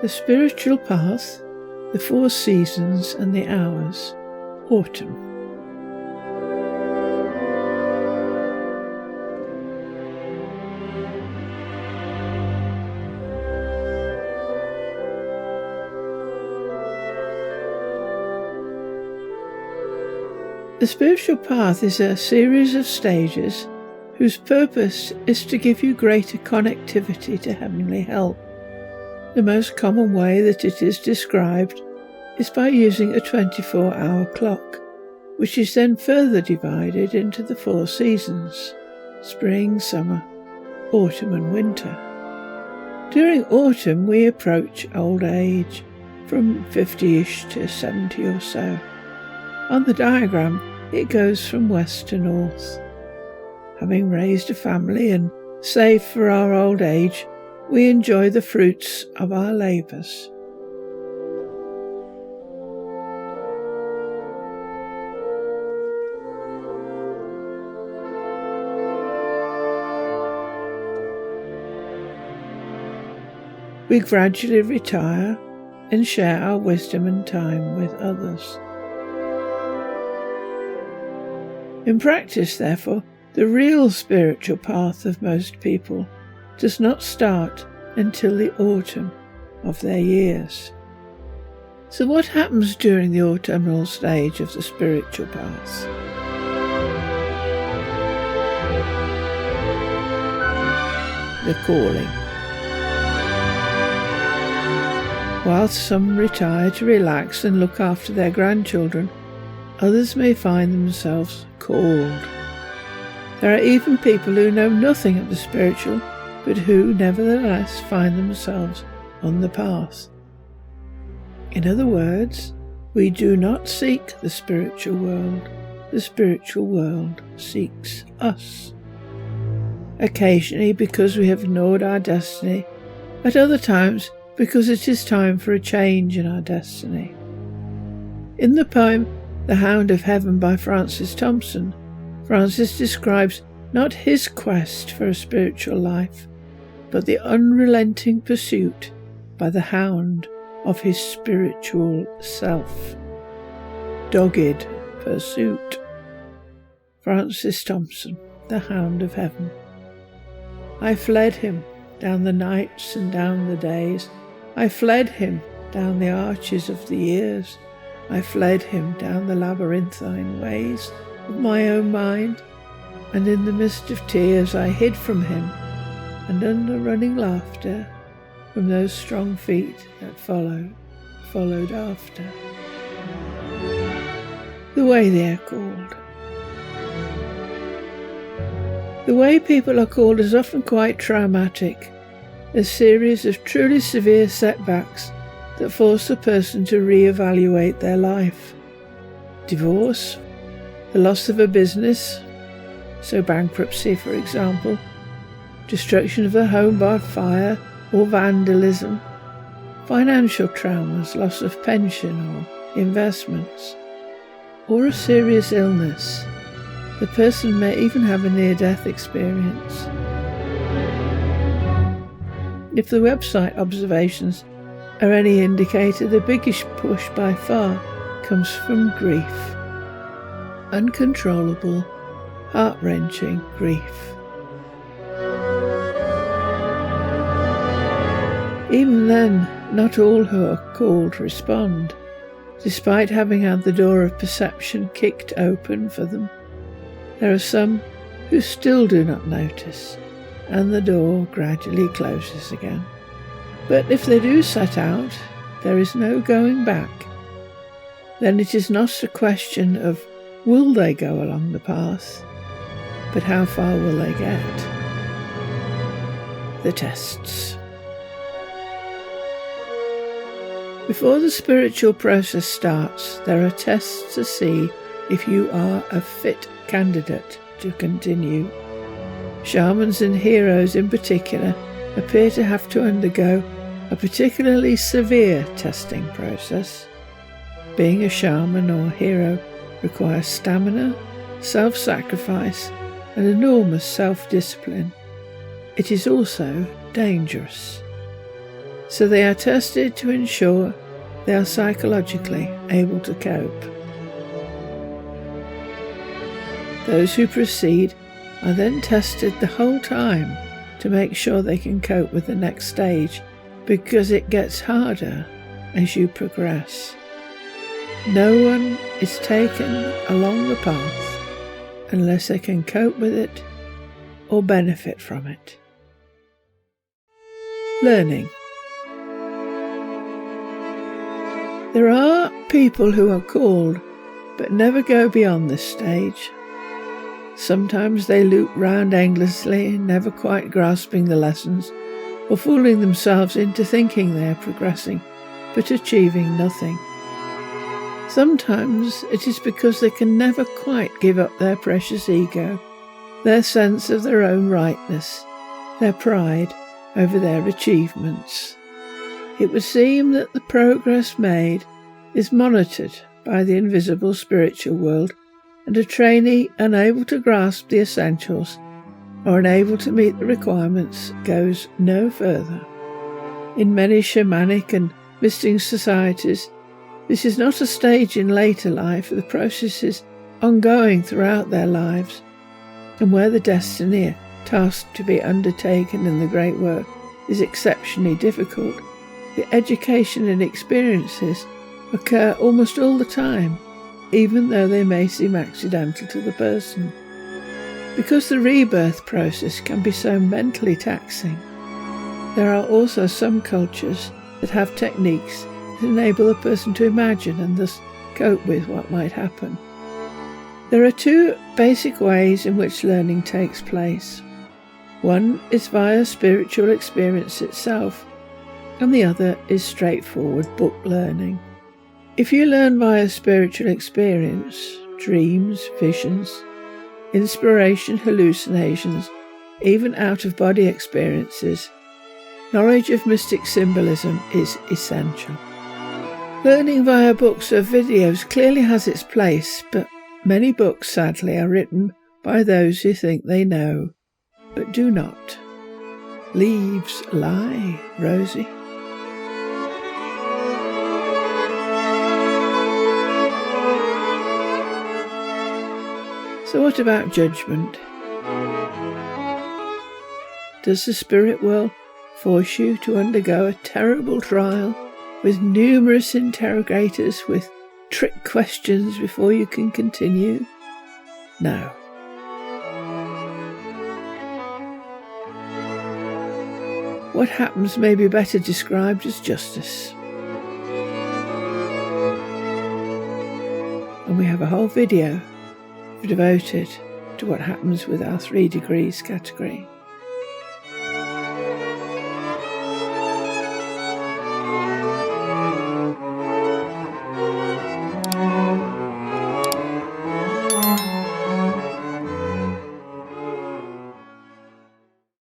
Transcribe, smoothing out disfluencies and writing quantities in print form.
The spiritual path, the 4 seasons and the hours. Autumn. The spiritual path is a series of stages whose purpose is to give you greater connectivity to heavenly help. The most common way that it is described is by using a 24-hour clock, which is then further divided into the 4 seasons: spring, summer, autumn and winter. During autumn we approach old age, from 50-ish to 70 or so. On the diagram it goes from west to north. Having raised a family and saved for our old age, we enjoy the fruits of our labours. We gradually retire and share our wisdom and time with others. In practice, therefore, the real spiritual path of most people does not start until the autumn of their years. So what happens during the autumnal stage of the spiritual path? The calling. Whilst some retire to relax and look after their grandchildren, others may find themselves called. There are even people who know nothing of the spiritual, but who nevertheless find themselves on the path. In other words, we do not seek the spiritual world seeks us. Occasionally because we have ignored our destiny, at other times because it is time for a change in our destiny. In the poem The Hound of Heaven by Francis Thompson, Francis describes not his quest for a spiritual life, but the unrelenting pursuit by the hound of his spiritual self. Dogged pursuit. Francis Thompson, The Hound of Heaven. I fled him down the nights and down the days. I fled him down the arches of the years. I fled him down the labyrinthine ways of my own mind, and in the mist of tears I hid from him, and under running laughter from those strong feet that followed after. The way they are called. The way people are called is often quite traumatic, a series of truly severe setbacks that force a person to re-evaluate their life. Divorce, the loss of a business, so bankruptcy for example, destruction of a home by fire or vandalism, financial traumas, loss of pension or investments, or a serious illness. The person may even have a near-death experience. If the website observations are any indicator, the biggest push by far comes from grief. Uncontrollable, heart-wrenching grief. Even then, not all who are called respond, despite having had the door of perception kicked open for them. There are some who still do not notice, and the door gradually closes again. But if they do set out, there is no going back. Then it is not a question of will they go along the path, but how far will they get? The tests. Before the spiritual process starts, there are tests to see if you are a fit candidate to continue. Shamans and heroes in particular appear to have to undergo a particularly severe testing process. Being a shaman or hero requires stamina, self-sacrifice, and enormous self-discipline. It is also dangerous. so they are tested to ensure they are psychologically able to cope. Those who proceed are then tested the whole time to make sure they can cope with the next stage, because it gets harder as you progress. No one is taken along the path unless they can cope with it or benefit from it. Learning. There are people who are called but never go beyond this stage. Sometimes they loop round endlessly, never quite grasping the lessons, or fooling themselves into thinking they are progressing, but achieving nothing. Sometimes it is because they can never quite give up their precious ego, their sense of their own rightness, their pride over their achievements. It would seem that the progress made is monitored by the invisible spiritual world, and a trainee unable to grasp the essentials or unable to meet the requirements goes no further. In many shamanic and mystic societies, this is not a stage in later life, the process is ongoing throughout their lives, and where the destiny tasked to be undertaken in the great work is exceptionally difficult, the education and experiences occur almost all the time, even though they may seem accidental to the person. Because the rebirth process can be so mentally taxing, there are also some cultures that have techniques that enable a person to imagine and thus cope with what might happen. There are two basic ways in which learning takes place. One is via spiritual experience itself, and the other is straightforward book learning. If you learn via spiritual experience, dreams, visions, inspiration, hallucinations, even out-of-body experiences, knowledge of mystic symbolism is essential. Learning via books or videos clearly has its place, but many books, sadly, are written by those who think they know, but do not. Leaves lie, Rosie. So what about judgment? Does the spirit world force you to undergo a terrible trial with numerous interrogators with trick questions before you can continue? No. What happens may be better described as justice. And we have a whole video devoted to what happens with our 3 degrees category.